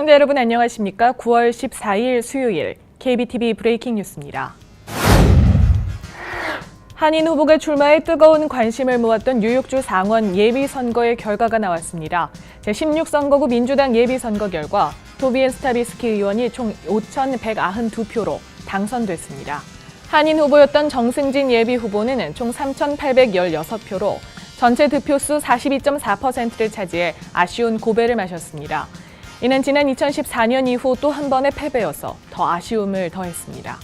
시청자 여러분 안녕하십니까? 9월 14일 수요일 KBTV 브레이킹 뉴스입니다. 한인 후보가 출마해 뜨거운 관심을 모았던 뉴욕주 상원 예비선거의 결과가 나왔습니다. 제16선거구 민주당 예비선거 결과 토비엔 스타비스키 의원이 총 5,192표로 당선됐습니다. 한인 후보였던 정승진 예비후보는 총 3,816표로 전체 득표수 42.4%를 차지해 아쉬운 고배를 마셨습니다. 이는 지난 2014년 이후 또 한 번의 패배여서 더 아쉬움을 더했습니다.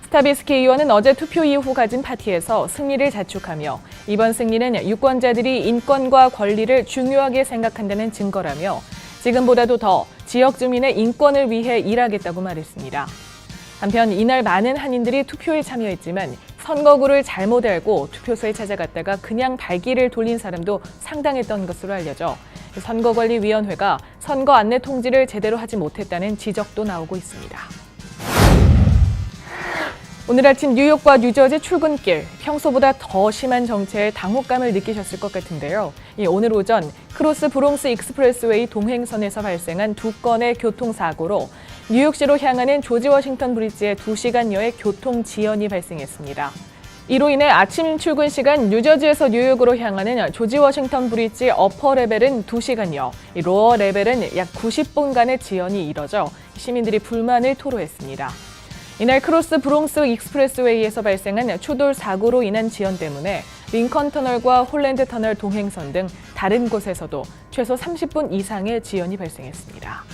스타비스키 의원은 어제 투표 이후 가진 파티에서 승리를 자축하며 이번 승리는 유권자들이 인권과 권리를 중요하게 생각한다는 증거라며 지금보다도 더 지역 주민의 인권을 위해 일하겠다고 말했습니다. 한편 이날 많은 한인들이 투표에 참여했지만 선거구를 잘못 알고 투표소에 찾아갔다가 그냥 발기를 돌린 사람도 상당했던 것으로 알려져 선거관리위원회가 선거 안내 통지를 제대로 하지 못했다는 지적도 나오고 있습니다. 오늘 아침 뉴욕과 뉴저지 출근길, 평소보다 더 심한 정체의 당혹감을 느끼셨을 것 같은데요. 오늘 오전 크로스 브롱스 익스프레스웨이 동행선에서 발생한 두 건의 교통사고로 뉴욕시로 향하는 조지 워싱턴 브리지에 2시간여의 교통 지연이 발생했습니다. 이로 인해 아침 출근 시간 뉴저지에서 뉴욕으로 향하는 조지 워싱턴 브리지 어퍼 레벨은 2시간여, 로어 레벨은 약 90분간의 지연이 이뤄져 시민들이 불만을 토로했습니다. 이날 크로스 브롱스 익스프레스웨이에서 발생한 추돌 사고로 인한 지연 때문에 링컨 터널과 홀랜드 터널 동행선 등 다른 곳에서도 최소 30분 이상의 지연이 발생했습니다.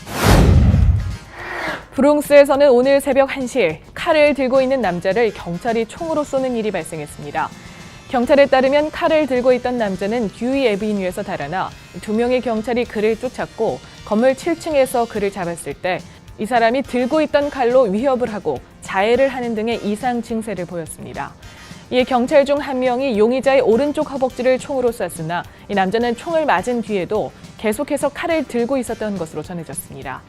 브롱스에서는 오늘 새벽 1시 칼을 들고 있는 남자를 경찰이 총으로 쏘는 일이 발생했습니다. 경찰에 따르면 칼을 들고 있던 남자는 듀이 애비뉴에서 달아나 2명의 경찰이 그를 쫓았고 건물 7층에서 그를 잡았을 때 이 사람이 들고 있던 칼로 위협을 하고 자해를 하는 등의 이상 증세를 보였습니다. 이에 경찰 중 한 명이 용의자의 오른쪽 허벅지를 총으로 쐈으나 이 남자는 총을 맞은 뒤에도 계속해서 칼을 들고 있었던 것으로 전해졌습니다.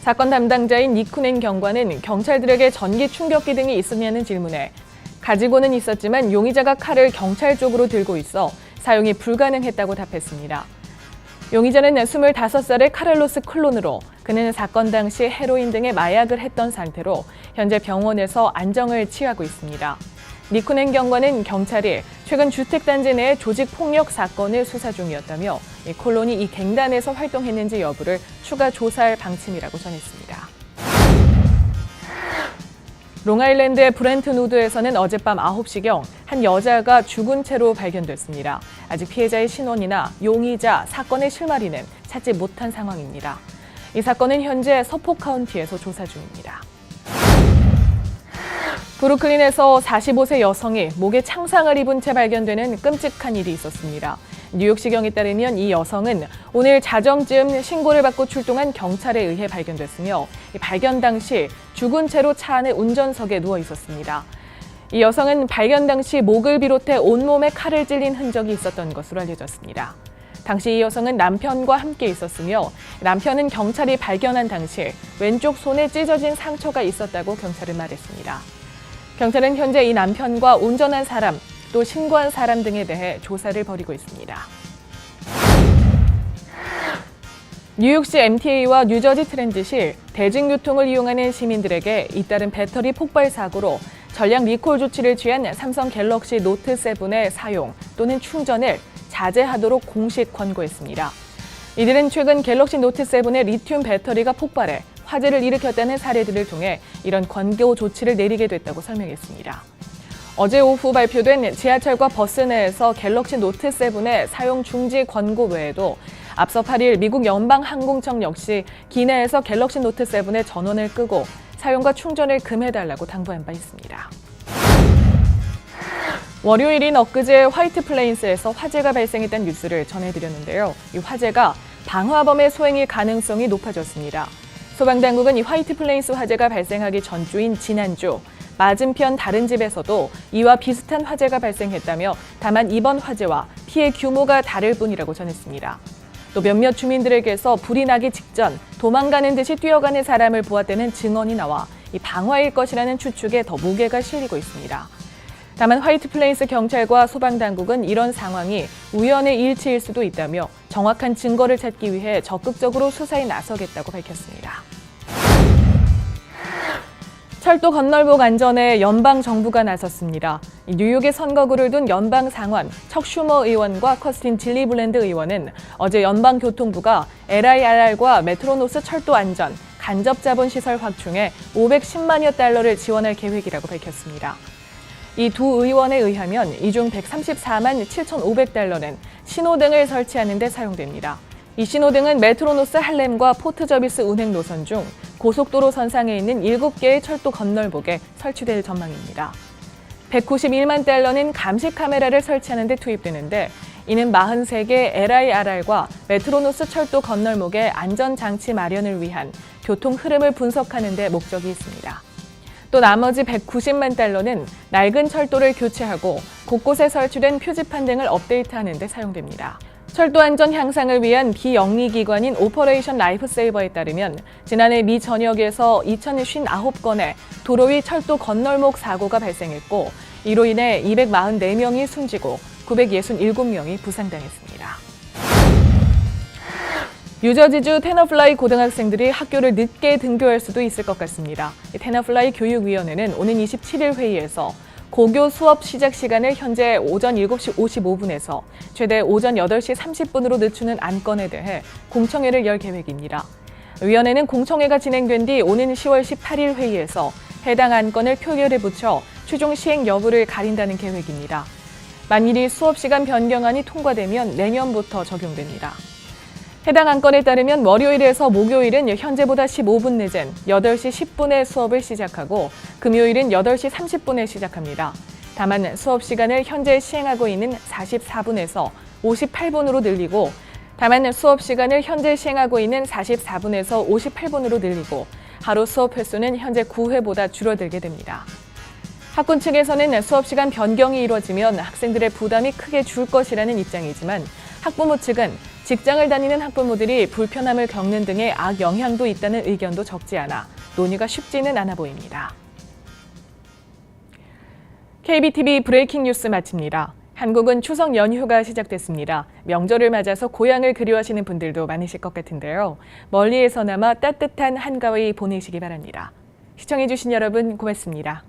사건 담당자인 니쿠넨 경관은 경찰들에게 전기 충격기 등이 있었냐는 질문에 가지고는 있었지만 용의자가 칼을 경찰 쪽으로 들고 있어 사용이 불가능했다고 답했습니다. 용의자는 25살의 카를로스 클론으로 그는 사건 당시 헤로인 등의 마약을 했던 상태로 현재 병원에서 안정을 취하고 있습니다. 니쿠넨 경관은 경찰이 최근 주택단지 내 조직폭력 사건을 수사 중이었다며 콜론이 이 갱단에서 활동했는지 여부를 추가 조사할 방침이라고 전했습니다. 롱아일랜드의 브렌트우드에서는 어젯밤 9시경 한 여자가 죽은 채로 발견됐습니다. 아직 피해자의 신원이나 용의자, 사건의 실마리는 찾지 못한 상황입니다. 이 사건은 현재 서포 카운티에서 조사 중입니다. 브루클린에서 45세 여성이 목에 창상을 입은 채 발견되는 끔찍한 일이 있었습니다. 뉴욕시경에 따르면 이 여성은 오늘 자정쯤 신고를 받고 출동한 경찰에 의해 발견됐으며 발견 당시 죽은 채로 차 안의 운전석에 누워 있었습니다. 이 여성은 발견 당시 목을 비롯해 온몸에 칼을 찔린 흔적이 있었던 것으로 알려졌습니다. 당시 이 여성은 남편과 함께 있었으며 남편은 경찰이 발견한 당시 왼쪽 손에 찢어진 상처가 있었다고 경찰은 말했습니다. 경찰은 현재 이 남편과 운전한 사람, 또 신고한 사람 등에 대해 조사를 벌이고 있습니다. 뉴욕시 MTA와 뉴저지 트랜짓이 대중교통을 이용하는 시민들에게 잇따른 배터리 폭발 사고로 전량 리콜 조치를 취한 삼성 갤럭시 노트 7의 사용 또는 충전을 자제하도록 공식 권고했습니다. 이들은 최근 갤럭시 노트 7의 리튬 배터리가 폭발해 화재를 일으켰다는 사례들을 통해 이런 권고 조치를 내리게 됐다고 설명했습니다. 어제 오후 발표된 지하철과 버스 내에서 갤럭시 노트 7의 사용 중지 권고 외에도 앞서 8일 미국 연방항공청 역시 기내에서 갤럭시 노트 7의 전원을 끄고 사용과 충전을 금해달라고 당부한 바 있습니다. 월요일인 엊그제 화이트 플레인스에서 화재가 발생했다는 뉴스를 전해드렸는데요. 이 화재가 방화범의 소행일 가능성이 높아졌습니다. 소방당국은 이 화이트 플레인스 화재가 발생하기 전주인 지난주 맞은편 다른 집에서도 이와 비슷한 화재가 발생했다며 다만 이번 화재와 피해 규모가 다를 뿐이라고 전했습니다. 또 몇몇 주민들에게서 불이 나기 직전 도망가는 듯이 뛰어가는 사람을 보았다는 증언이 나와 이 방화일 것이라는 추측에 더 무게가 실리고 있습니다. 다만 화이트 플레인스 경찰과 소방당국은 이런 상황이 우연의 일치일 수도 있다며 정확한 증거를 찾기 위해 적극적으로 수사에 나서겠다고 밝혔습니다. 철도 건널목 안전에 연방 정부가 나섰습니다. 뉴욕의 선거구를 둔 연방 상원 척 슈머 의원과 커스틴 질리블랜드 의원은 어제 연방교통부가 LIRR과 메트로노스 철도 안전 간접 자본 시설 확충에 510만여 달러를 지원할 계획이라고 밝혔습니다. 이 두 의원에 의하면 이 중 134만 7,500달러는 신호등을 설치하는 데 사용됩니다. 이 신호등은 메트로노스 할렘과 포트 저비스 운행 노선 중 고속도로 선상에 있는 7개의 철도 건널목에 설치될 전망입니다. 191만 달러는 감시 카메라를 설치하는 데 투입되는데 이는 43개 LIRR과 메트로노스 철도 건널목의 안전장치 마련을 위한 교통 흐름을 분석하는 데 목적이 있습니다. 또 나머지 190만 달러는 낡은 철도를 교체하고 곳곳에 설치된 표지판 등을 업데이트하는 데 사용됩니다. 철도 안전 향상을 위한 비영리기관인 오퍼레이션 라이프세이버에 따르면 지난해 미 전역에서 2,059건의 도로 위 철도 건널목 사고가 발생했고 이로 인해 244명이 숨지고 967명이 부상당했습니다. 뉴저지주 테너플라이 고등학생들이 학교를 늦게 등교할 수도 있을 것 같습니다. 테너플라이 교육위원회는 오는 27일 회의에서 고교 수업 시작 시간을 현재 오전 7시 55분에서 최대 오전 8시 30분으로 늦추는 안건에 대해 공청회를 열 계획입니다. 위원회는 공청회가 진행된 뒤 오는 10월 18일 회의에서 해당 안건을 표결에 붙여 최종 시행 여부를 가린다는 계획입니다. 만일 이 수업 시간 변경안이 통과되면 내년부터 적용됩니다. 해당 안건에 따르면 월요일에서 목요일은 현재보다 15분 늦은 8시 10분에 수업을 시작하고 금요일은 8시 30분에 시작합니다. 다만 수업 시간을 현재 시행하고 있는 44분에서 58분으로 늘리고 하루 수업 횟수는 현재 9회보다 줄어들게 됩니다. 학군 측에서는 수업 시간 변경이 이루어지면 학생들의 부담이 크게 줄 것이라는 입장이지만 학부모 측은 직장을 다니는 학부모들이 불편함을 겪는 등의 악영향도 있다는 의견도 적지 않아 논의가 쉽지는 않아 보입니다. KBTV 브레이킹 뉴스 마칩니다. 한국은 추석 연휴가 시작됐습니다. 명절을 맞아서 고향을 그리워하시는 분들도 많으실 것 같은데요. 멀리에서나마 따뜻한 한가위 보내시기 바랍니다. 시청해주신 여러분 고맙습니다.